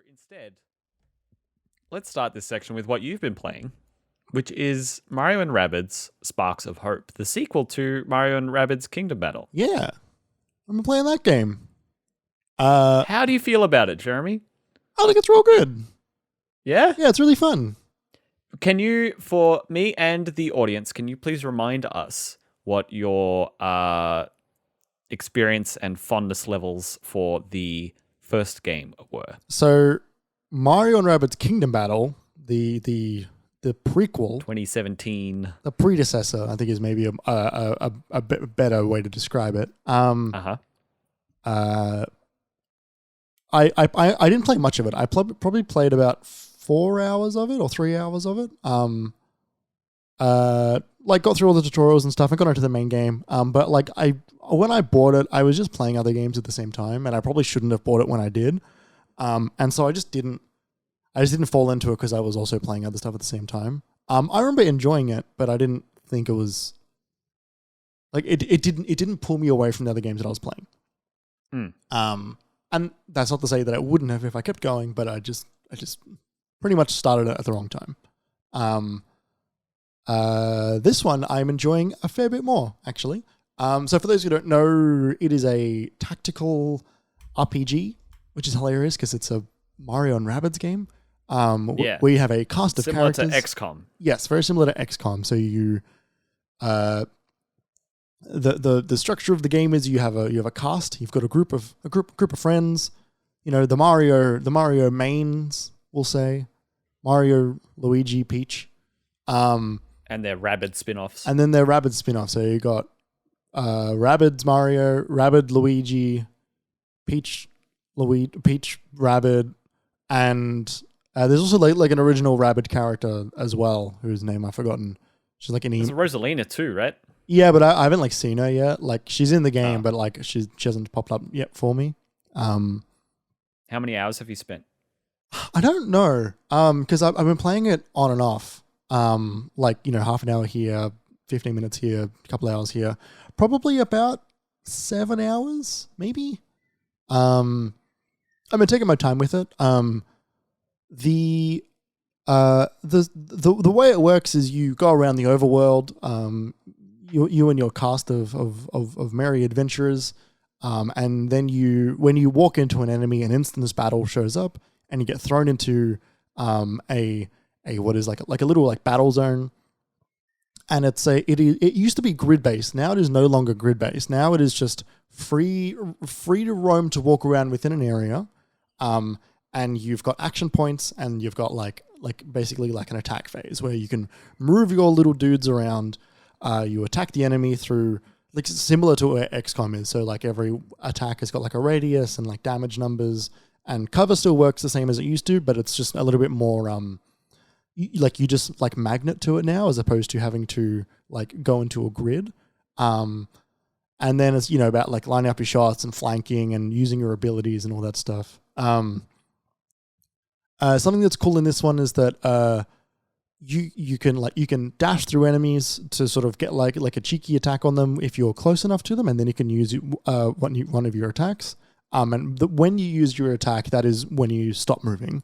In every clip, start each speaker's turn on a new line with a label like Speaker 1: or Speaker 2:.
Speaker 1: instead, let's start this section with what you've been playing, which is Mario and Rabbids Sparks of Hope, the sequel to Mario and Rabbids Kingdom Battle.
Speaker 2: Yeah, I've been playing that game.
Speaker 1: How do you feel about it, Jeremy?
Speaker 2: I think it's real good.
Speaker 1: Yeah?
Speaker 2: Yeah, it's really fun.
Speaker 1: Can you, for me and the audience, can you please remind us what your experience and fondness levels for the first game were?
Speaker 2: So, Mario and Rabbids Kingdom Battle, the prequel,
Speaker 1: 2017,
Speaker 2: the predecessor, I think is maybe a bit better way to describe it. I didn't play much of it. I probably played about 4 hours of it or 3 hours of it. Like got through all the tutorials and stuff. I got into the main game. But like when I bought it, I was just playing other games at the same time, and I probably shouldn't have bought it when I did. And so I just didn't fall into it because I was also playing other stuff at the same time. I remember enjoying it, but I didn't think it was like it didn't pull me away from the other games that I was playing. And that's not to say that I wouldn't have if I kept going, but I just pretty much started it at the wrong time. This one I'm enjoying a fair bit more, actually. So for those who don't know, it is a tactical RPG, which is hilarious because it's a Mario and Rabbids game. We have a cast of
Speaker 1: similar
Speaker 2: characters.
Speaker 1: Similar to XCOM.
Speaker 2: Yes, very similar to XCOM. So you, the structure of the game is you have a cast. You've got a group of friends. You know, the Mario mains, we'll say, Mario, Luigi, Peach,
Speaker 1: and their Rabbids spin-offs.
Speaker 2: And then their Rabbids spin-offs. So you got Rabbids Mario, Rabbid Luigi, Peach Rabbid, and there's also like an original Rabbid character as well, whose name I've forgotten. She's like
Speaker 1: There's Rosalina too, right?
Speaker 2: Yeah, but I haven't seen her yet. Like she's in the game, but like she hasn't popped up yet for me.
Speaker 1: How many hours have you spent?
Speaker 2: I don't know. Because I've been playing it on and off. Like, you know, half an hour here, 15 minutes here, a couple hours here. Probably about 7 hours, maybe. I've been taking my time with it. The way it works is you go around the overworld. You and your cast of merry adventurers, and then when you walk into an enemy, an instance battle shows up, and you get thrown into a what is like a little like battle zone. And it used to be grid based. Now it is no longer grid based. Now it is just free to roam, to walk around within an area. And you've got action points, and you've got like basically like an attack phase where you can move your little dudes around. You attack the enemy through, like, similar to what XCOM is. So like every attack has got like a radius and like damage numbers, and cover still works the same as it used to, but it's just a little bit more you just like magnet to it now, as opposed to having to like go into a grid. And then it's, you know, about like lining up your shots and flanking and using your abilities and all that stuff. Something that's cool in this one is that you can dash through enemies to sort of get like a cheeky attack on them if you're close enough to them, and then you can use one of your attacks. When you use your attack, that is when you stop moving.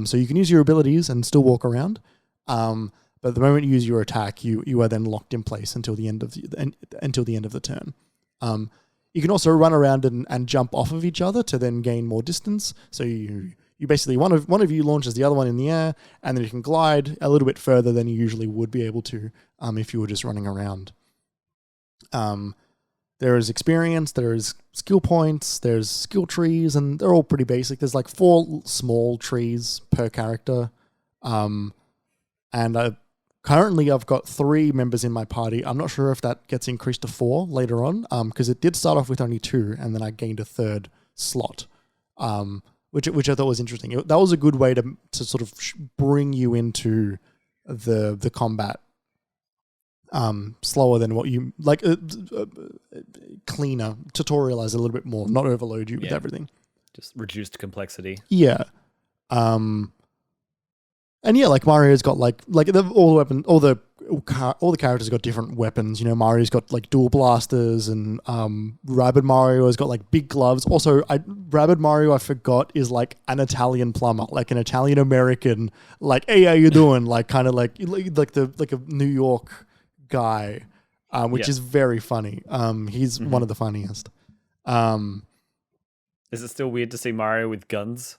Speaker 2: So you can use your abilities and still walk around. But the moment you use your attack, you are then locked in place until the end of the turn. You can also run around and jump off of each other to then gain more distance. So you basically, one of you launches the other one in the air, and then you can glide a little bit further than you usually would be able to if you were just running around. There is experience, there is skill points, there's skill trees, and they're all pretty basic. There's like 4 small trees per character. And currently I've got 3 members in my party. I'm not sure if that gets increased to 4 later on, because it did start off with only 2, and then I gained a 3rd slot, which I thought was interesting. That was a good way to sort of bring you into the combat slower than what you like, cleaner, tutorialize a little bit more, not overload you with everything.
Speaker 1: Just reduced complexity.
Speaker 2: Yeah. And yeah, like Mario's got like all the all the characters got different weapons. You know, Mario's got like dual blasters, and Rabbid Mario has got like big gloves. Also, Rabbid Mario, I forgot, is like an Italian plumber, like an Italian American, like, hey, how you doing? Like kind of like a New York guy, which is very funny. He's one of the funniest.
Speaker 1: Is it still weird to see Mario with guns?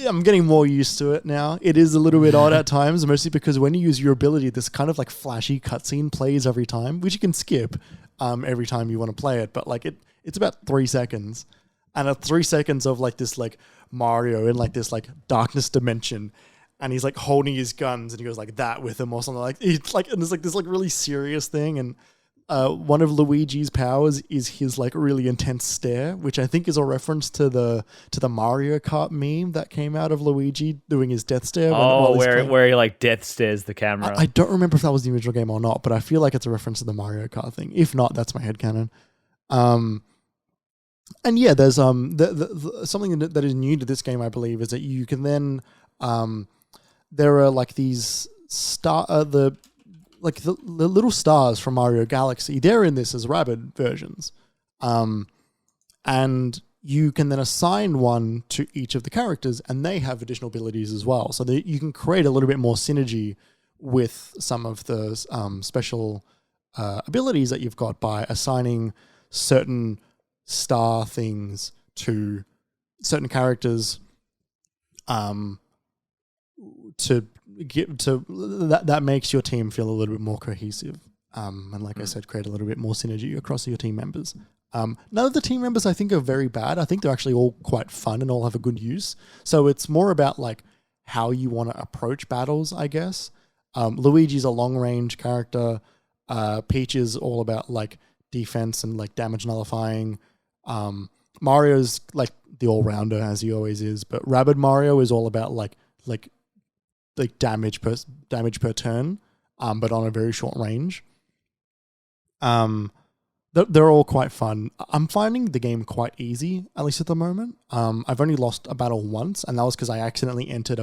Speaker 2: I'm getting more used to it now. It is a little bit odd at times, mostly because when you use your ability, this kind of like flashy cutscene plays every time, which you can skip every time you want to play it. But like it's about 3 seconds, and at 3 seconds of like this like Mario in like this like darkness dimension, and he's like holding his guns and he goes like that with him or something like it's like, and there's like this like really serious thing, and one of Luigi's powers is his like really intense stare, which I think is a reference to the Mario Kart meme that came out of Luigi doing his death stare.
Speaker 1: Where he like death stares the camera.
Speaker 2: I don't remember if that was the original game or not, but I feel like it's a reference to the Mario Kart thing. If not, that's my headcanon. And yeah, there's something that is new to this game, I believe, is that you can then there are like these the little stars from Mario Galaxy. They're in this as Rabbid versions. And you can then assign one to each of the characters, and they have additional abilities as well. So that you can create a little bit more synergy with some of the special abilities that you've got by assigning certain star things to certain characters to get to that makes your team feel a little bit more cohesive, and like I said, create a little bit more synergy across your team members. None of the team members I think are very bad. I think they're actually all quite fun and all have a good use. So it's more about like how you want to approach battles, I guess. Luigi's a long range character. Peach is all about like defense and like damage nullifying. Mario's like the all rounder as he always is, but Rabbid Mario is all about like damage per turn, but on a very short range. They're all quite fun. I'm finding the game quite easy, at least at the moment. I've only lost a battle once, and that was because I accidentally entered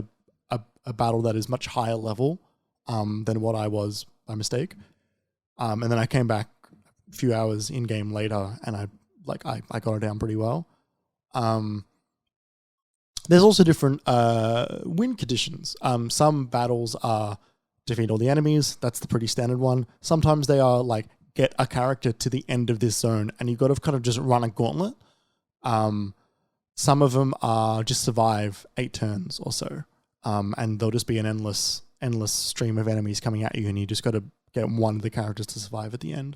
Speaker 2: a battle that is much higher level than what I was by mistake. And then I came back a few hours in game later, and I got it down pretty well. There's also different win conditions. Some battles are defeat all the enemies. That's the pretty standard one. Sometimes they are like get a character to the end of this zone, and you've got to kind of just run a gauntlet. Some of them are just survive 8 turns or so, and there'll just be an endless stream of enemies coming at you, and you just got to get one of the characters to survive at the end.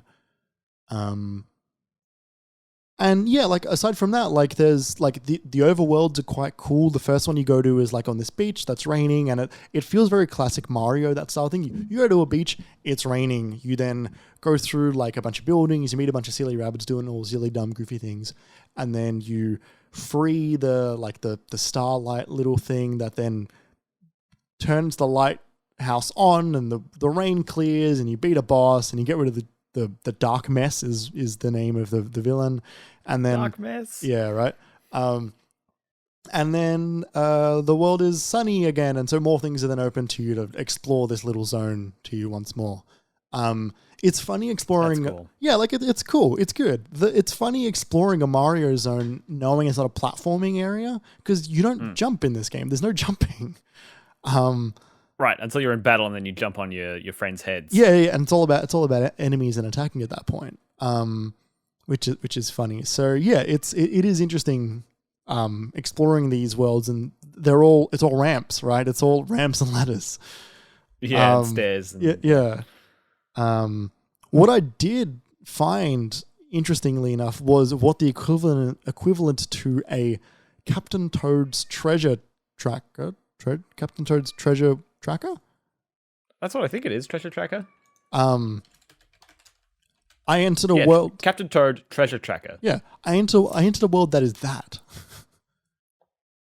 Speaker 2: And yeah, like aside from that, like there's like the overworlds are quite cool. The first one you go to is like on this beach that's raining, and it feels very classic Mario, that style thing. You go to a beach, it's raining. You then go through like a bunch of buildings, you meet a bunch of silly rabbits doing all silly, dumb, goofy things, and then you free the starlight little thing that then turns the lighthouse on, and the rain clears, and you beat a boss, and you get rid of the Dark Mess is the name of the villain. And then
Speaker 1: Dark Mess.
Speaker 2: Yeah, right. And then the world is sunny again, and so more things are then open to you to explore this little zone to you once more. It's funny exploring.
Speaker 1: That's cool.
Speaker 2: Yeah, like it's cool. It's good. It's funny exploring a Mario zone knowing it's not a platforming area, because you don't jump in this game. There's no jumping.
Speaker 1: Right, until you're in battle and then you jump on your friends' heads.
Speaker 2: Yeah, and it's all about enemies and attacking at that point, which is funny. So yeah, it is interesting exploring these worlds, and it's all ramps, right? It's all ramps and ladders.
Speaker 1: Yeah, and stairs. And...
Speaker 2: Yeah. What I did find interestingly enough was what the equivalent to a Captain Toad's treasure tracker. Captain Toad's treasure tracker?
Speaker 1: That's what I think it is, treasure tracker.
Speaker 2: I entered a world...
Speaker 1: Captain Toad treasure tracker.
Speaker 2: Yeah, I entered a world that is that.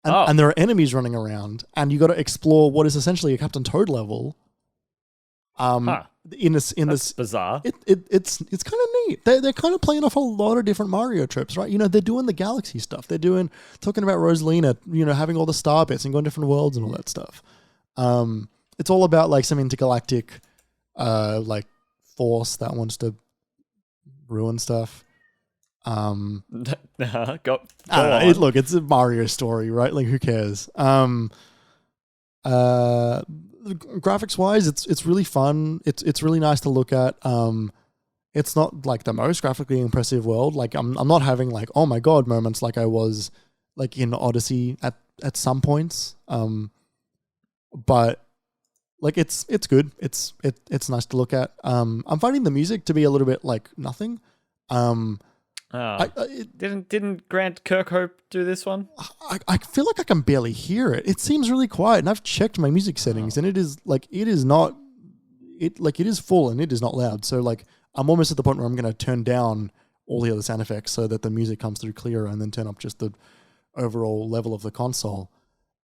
Speaker 2: And there are enemies running around, and you got to explore what is essentially a Captain Toad level. That's
Speaker 1: bizarre.
Speaker 2: It's kind of neat. They're kind of playing off a lot of different Mario trips, right? You know, they're doing the galaxy stuff. They're talking about Rosalina, you know, having all the star bits and going different worlds and all that stuff. It's all about like some intergalactic like force that wants to ruin stuff.
Speaker 1: Go
Speaker 2: I don't know.
Speaker 1: on.
Speaker 2: Look, it's a Mario story, right? Like, who cares? Graphics wise, it's really fun. It's really nice to look at. It's not like the most graphically impressive world. Like, I'm not having like, oh my god moments like I was like in Odyssey at some points. But like it's good. It's nice to look at. I'm finding the music to be a little bit like nothing.
Speaker 1: Didn't Grant Kirkhope do this one?
Speaker 2: I feel like I can barely hear it. It seems really quiet, and I've checked my music settings, and it is not. It is full and it is not loud. So like I'm almost at the point where I'm going to turn down all the other sound effects so that the music comes through clearer, and then turn up just the overall level of the console.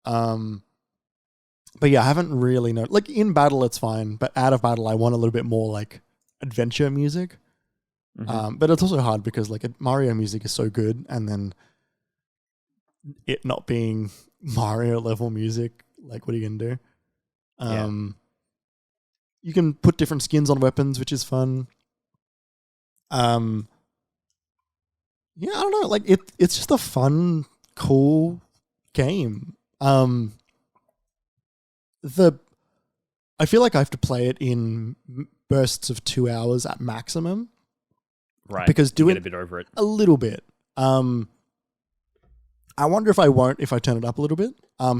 Speaker 2: But yeah, I haven't really known. Like in battle, it's fine, but out of battle, I want a little bit more like adventure music. But it's also hard because like Mario music is so good, and then it not being Mario level music, like what are you gonna do? You can put different skins on weapons, which is fun. Yeah, I don't know. Like it's just a fun, cool game. I feel like I have to play it in bursts of 2 hours at maximum.
Speaker 1: Right.
Speaker 2: Because
Speaker 1: get a bit over it.
Speaker 2: A little bit. I wonder if I won't if I turn it up a little bit.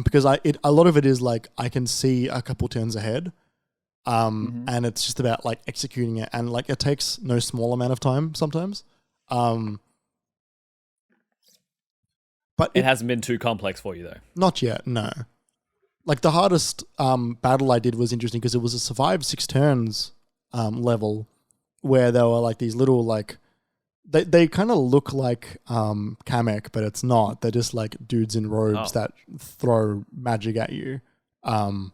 Speaker 2: Because a lot of it is like I can see a couple turns ahead. And it's just about like executing it, and like it takes no small amount of time sometimes. But
Speaker 1: it hasn't been too complex for you though.
Speaker 2: Not yet, no. Like the hardest battle I did was interesting because it was a survive 6 turns level where there were like these little like they kind of look like Kamek, but it's not. They're just like dudes in robes that throw magic at you. And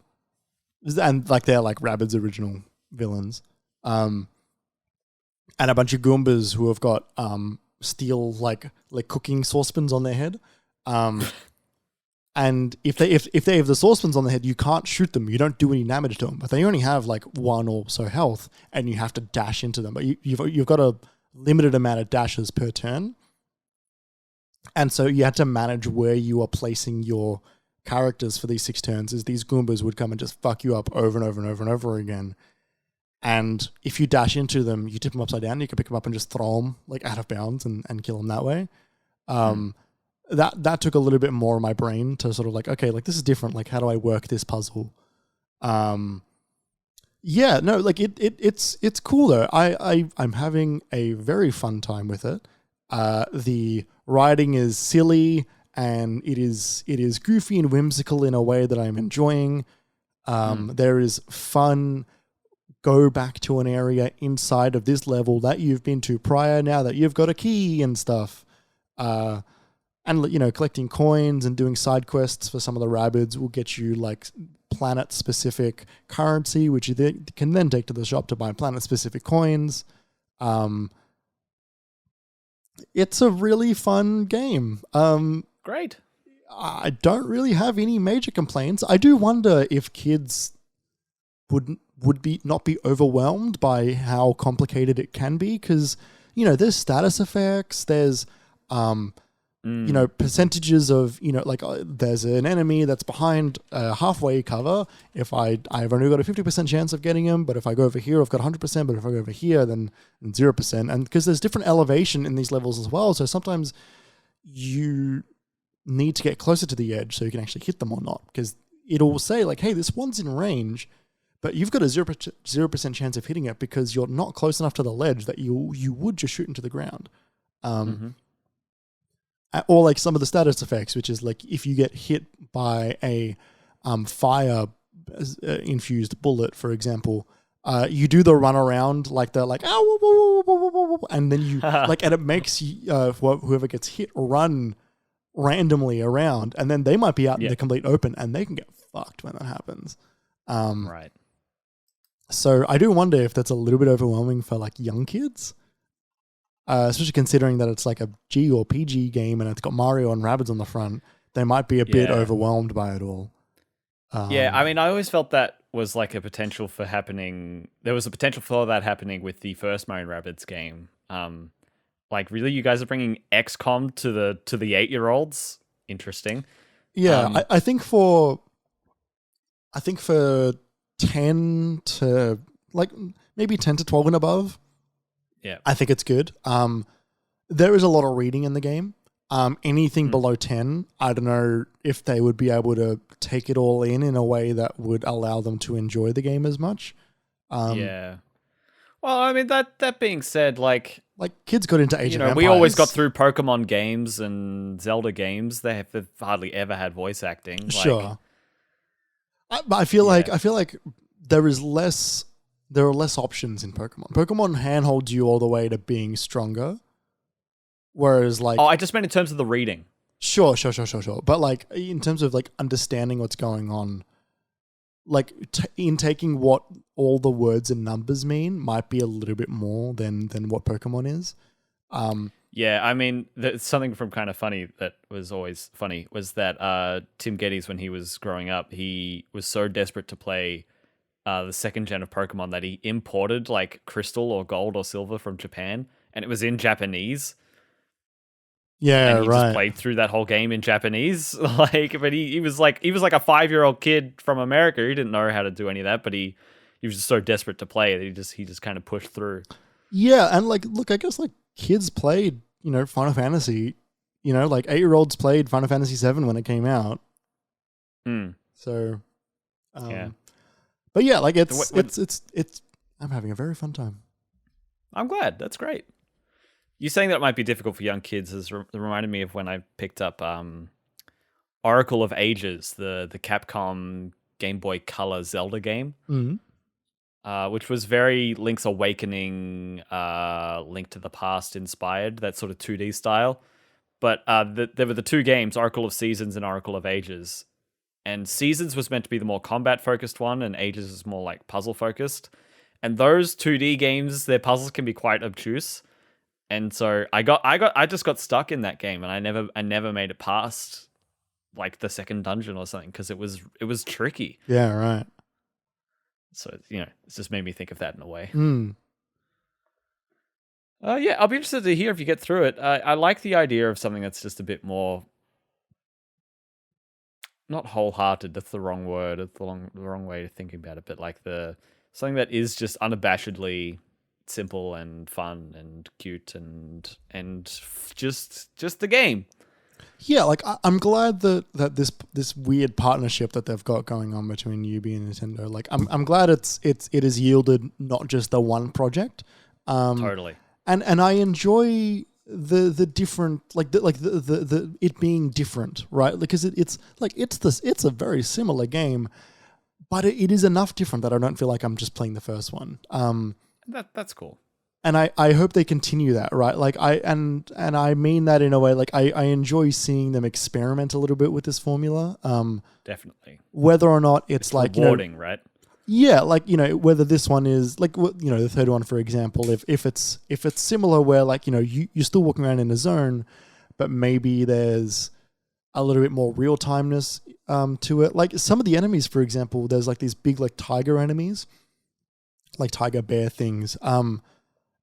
Speaker 2: like they're like Rabbids' original villains. And a bunch of Goombas who have got steel like cooking saucepans on their head. And if they have the saucepans on their head, you can't shoot them. You don't do any damage to them. But they only have like 1 or so health, and you have to dash into them. But you've got a limited amount of dashes per turn, and so you had to manage where you are placing your characters for these 6 turns. As these Goombas would come and just fuck you up over and over and over and over again. And if you dash into them, you tip them upside down. You can pick them up and just throw them like out of bounds and kill them that way. That took a little bit more of my brain to sort of like, okay, like this is different. Like, how do I work this puzzle? Yeah, no, like it's cool though. I'm having a very fun time with it. The writing is silly and it is goofy and whimsical in a way that I'm enjoying. There is fun. Go back to an area inside of this level that you've been to prior now that you've got a key and stuff. And, you know, collecting coins and doing side quests for some of the Rabbids will get you, like, planet-specific currency, which you can then take to the shop to buy planet-specific coins. It's a really fun game.
Speaker 1: Great.
Speaker 2: I don't really have any major complaints. I do wonder if kids would not be overwhelmed by how complicated it can be, because, you know, there's status effects, there's... you know, percentages of, you know, like there's an enemy that's behind a halfway cover. If I've only got a 50% chance of getting him, but if I go over here, I've got 100%, but if I go over here, then 0%. And because there's different elevation in these levels as well. So sometimes you need to get closer to the edge so you can actually hit them or not, because it'll say like, hey, this one's in range, but you've got a 0% chance of hitting it because you're not close enough to the ledge that you would just shoot into the ground. Or like some of the status effects, which is like if you get hit by a fire infused bullet, for example, you do the run around like the like and then you like, and it makes whoever gets hit run randomly around, and then they might be out in the complete open and they can get fucked when that happens.
Speaker 1: Right.
Speaker 2: So I do wonder if that's a little bit overwhelming for like young kids. Especially considering that it's like a G or PG game and it's got Mario and Rabbids on the front, they might be a bit overwhelmed by it all.
Speaker 1: Yeah, I mean, I always felt that was like a potential for happening. There was a potential for that happening with the first Mario and Rabbids game. Like really, you guys are bringing XCOM to the 8-year-olds. Interesting.
Speaker 2: Yeah, I think for 10 to like maybe 10 to 12 and above,
Speaker 1: Yeah.
Speaker 2: I think it's good. There is a lot of reading in the game. Anything below 10, I don't know if they would be able to take it all in a way that would allow them to enjoy the game as much.
Speaker 1: Yeah. Well, I mean that being said, like
Speaker 2: kids got into Age of Empires.
Speaker 1: we always got through Pokemon games and Zelda games. They've hardly ever had voice acting.
Speaker 2: Sure. But I feel like there are less options in Pokemon. Pokemon handholds you all the way to being stronger. Whereas
Speaker 1: I just meant in terms of the reading.
Speaker 2: Sure. But like in terms of like understanding what's going on, like in taking what all the words and numbers mean might be a little bit more than what Pokemon is.
Speaker 1: Yeah, I mean, something from Kind of Funny that was always funny was that Tim Geddes, when he was growing up, he was so desperate to play the second gen of Pokemon that he imported like Crystal or Gold or Silver from Japan, and it was in Japanese.
Speaker 2: Yeah,
Speaker 1: and he just played through that whole game in Japanese. But he was like a 5-year-old kid from America. He didn't know how to do any of that, but he was just so desperate to play that he just kind of pushed through.
Speaker 2: Yeah, and like look, I guess like kids played, Final Fantasy, like 8-year-olds played Final Fantasy 7 when it came out. So
Speaker 1: yeah.
Speaker 2: But yeah, like it's I'm having a very fun time.
Speaker 1: I'm glad. That's great. You saying that it might be difficult for young kids has reminded me of when I picked up Oracle of Ages, the Capcom Game Boy Color Zelda game, which was very Link's Awakening, Link to the Past inspired, that sort of 2D style. But there were the two games, Oracle of Seasons and Oracle of Ages. And Seasons was meant to be the more combat-focused one, and Ages is more like puzzle-focused. And those 2D games, their puzzles can be quite obtuse. And so I just got stuck in that game, and I never made it past like the second dungeon or something because it was tricky.
Speaker 2: Yeah, right.
Speaker 1: So it's just made me think of that in a way.
Speaker 2: Yeah,
Speaker 1: I'll be interested to hear if you get through it. I like the idea of something that's just a bit more, not wholehearted. That's the wrong word. It's the wrong way to think about it. But like something that is just unabashedly simple and fun and cute and just the game.
Speaker 2: Yeah, like I'm glad that this weird partnership that they've got going on between Yubi and Nintendo. Like I'm glad it has yielded not just the one project.
Speaker 1: Totally.
Speaker 2: And I enjoy the different the it being different, right? Because it's a very similar game, but it is enough different that I don't feel like I'm just playing the first one.
Speaker 1: That's cool.
Speaker 2: And I hope they continue that, right? Like I mean that in a way, like I enjoy seeing them experiment a little bit with this formula.
Speaker 1: Definitely.
Speaker 2: Whether or not it's like
Speaker 1: rewarding, right?
Speaker 2: Yeah, like whether this one is like the third one, for example, if it's similar, where like you're still walking around in a zone, but maybe there's a little bit more real timeness to it. Like some of the enemies, for example, there's like these big like tiger enemies, like tiger bear things.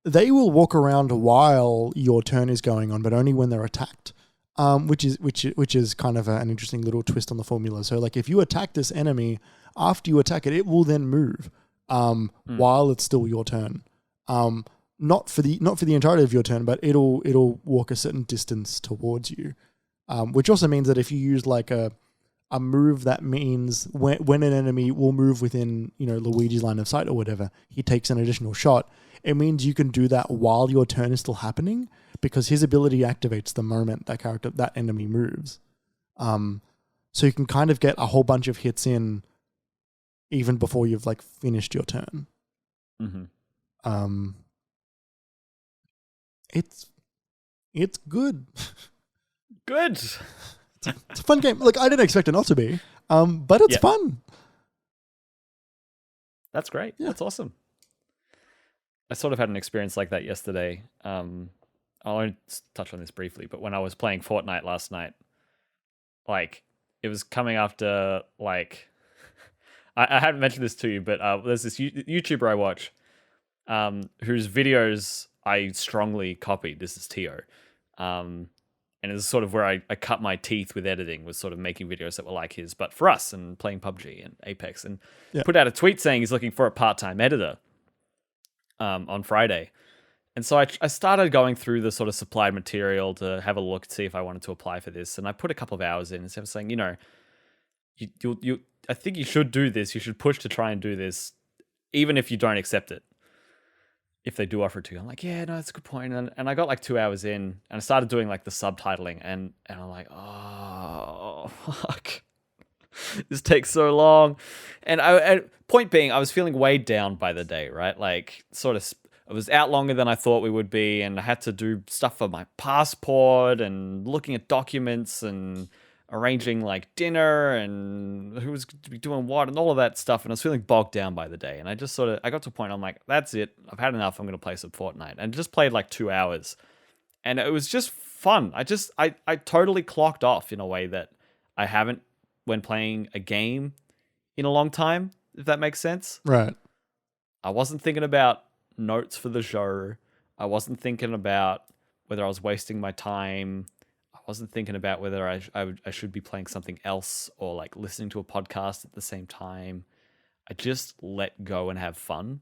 Speaker 2: They will walk around while your turn is going on, but only when they're attacked. Which is kind of an interesting little twist on the formula. So like if you attack this enemy, after you attack it, it will then move while it's still your turn. Not for the entirety of your turn, but it'll walk a certain distance towards you. Which also means that if you use like a move that means when an enemy will move within Luigi's line of sight or whatever, he takes an additional shot. It means you can do that while your turn is still happening, because his ability activates the moment that enemy moves. So you can kind of get a whole bunch of hits in even before you've like finished your turn.
Speaker 1: Mm-hmm.
Speaker 2: It's good.
Speaker 1: Good.
Speaker 2: It's a fun game. Like I didn't expect it not to be, but it's fun.
Speaker 1: That's great. Yeah. That's awesome. I sort of had an experience like that yesterday. I'll only touch on this briefly, but when I was playing Fortnite last night, like it was coming after like I hadn't mentioned this to you, but there's this YouTuber I watch, whose videos I strongly copied. This is Tio. And it's sort of where I cut my teeth with editing, was sort of making videos that were like his, but for us, and playing PUBG and Apex, and put out a tweet saying he's looking for a part-time editor on Friday. And so I started going through the sort of supplied material to have a look, see if I wanted to apply for this. And I put a couple of hours in, instead of saying, I think you should do this. You should push to try and do this, even if you don't accept it. If they do offer it to you, I'm like, yeah, no, that's a good point. And I got like 2 hours in, and I started doing like the subtitling, and I'm like, oh, fuck. This takes so long. And point being, I was feeling weighed down by the day, right? Like, sort of, it was out longer than I thought we would be, and I had to do stuff for my passport, and looking at documents, and arranging like dinner, and who was to be doing what, and all of that stuff. And I was feeling bogged down by the day. And I just I got to a point, I'm like, that's it. I've had enough. I'm going to play some Fortnite. And just played like 2 hours. And it was just fun. I totally clocked off in a way that I haven't when playing a game in a long time, if that makes sense.
Speaker 2: Right.
Speaker 1: I wasn't thinking about notes for the show. I wasn't thinking about whether I was wasting my time. I wasn't thinking about whether I should be playing something else or like listening to a podcast at the same time. I just let go and have fun.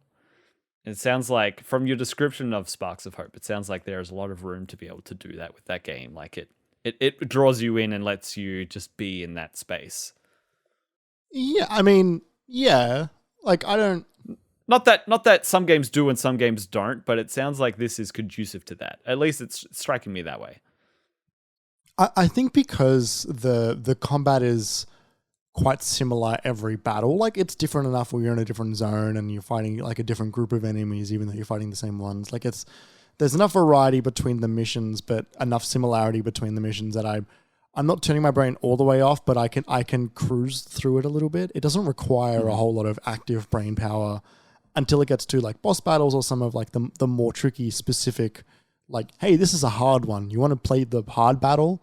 Speaker 1: And it sounds like, from your description of Sparks of Hope, it sounds like there's a lot of room to be able to do that with that game. Like it draws you in and lets you just be in that space.
Speaker 2: Yeah, I mean, yeah. Like, I don't...
Speaker 1: Not that some games do and some games don't, but it sounds like this is conducive to that. At least it's striking me that way.
Speaker 2: I think because the combat is quite similar every battle. Like, it's different enough where you're in a different zone and you're fighting like a different group of enemies, even though you're fighting the same ones. Like, there's enough variety between the missions, but enough similarity between the missions that I'm not turning my brain all the way off, but I can cruise through it a little bit. It doesn't require a whole lot of active brain power until it gets to like boss battles or some of like the more tricky specific, like, hey, this is a hard one. You want to play the hard battle?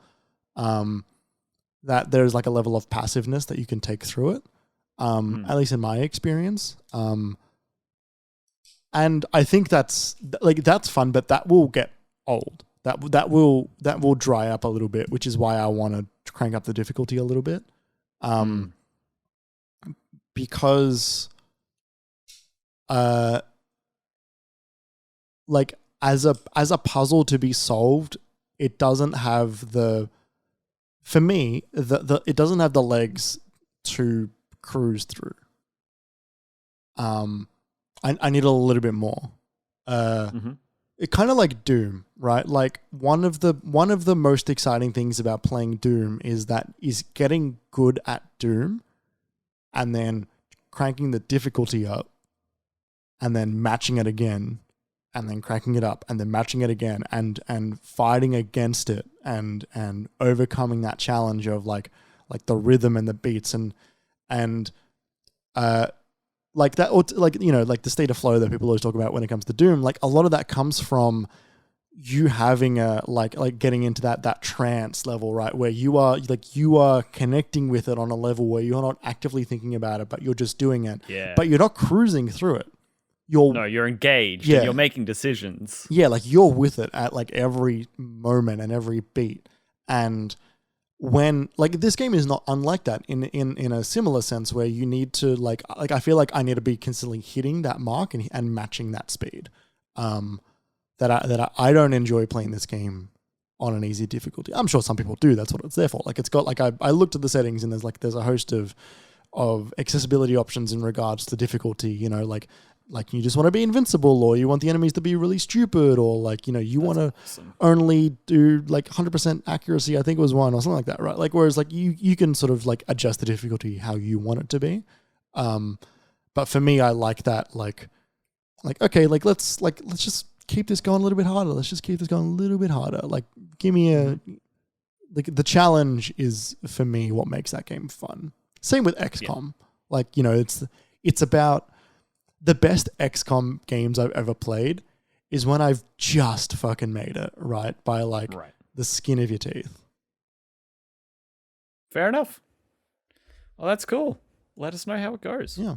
Speaker 2: That there's like a level of passiveness that you can take through it. At least in my experience. And I think that's fun, but that will get old. That will dry up a little bit, which is why I want to crank up the difficulty a little bit. Because like as a puzzle to be solved, it doesn't have for me, it doesn't have the legs to cruise through. I need a little bit more. It kind of like Doom, right? Like one of the most exciting things about playing Doom is getting good at Doom and then cranking the difficulty up and then matching it again and then cranking it up and then matching it again and fighting against it and overcoming that challenge of like the rhythm and the beats and like that, or like, you know, like the state of flow that people always talk about when it comes to Doom. Like a lot of that comes from you having a like getting into that trance level, right? Where you are connecting with it on a level where you're not actively thinking about it, but you're just doing it.
Speaker 1: Yeah.
Speaker 2: But you're not cruising through it.
Speaker 1: You're engaged and you're making decisions.
Speaker 2: Yeah, like you're with it at like every moment and every beat. And when like this game is not unlike that in a similar sense where you need to like I feel like I need to be consistently hitting that mark and matching that speed. That I don't enjoy playing this game on an easy difficulty. I'm sure some people do. That's what it's there for. Like it's got like I looked at the settings and there's a host of accessibility options in regards to difficulty. You know, like you just want to be invincible, or you want the enemies to be really stupid, or like, you know, you want to only do like 100% accuracy, I think it was one, or something like that, right? Like, whereas like you can sort of like adjust the difficulty how you want it to be. But for me, I like that, like, okay, like let's just keep this going a little bit harder. Let's just keep this going a little bit harder. Like, give me the challenge is for me what makes that game fun. Same with XCOM. Yeah. Like, you know, it's about the best XCOM games I've ever played is when I've just fucking made it, right? By like the skin of your teeth.
Speaker 1: Fair enough. Well, that's cool. let us know how it goes.
Speaker 2: Yeah.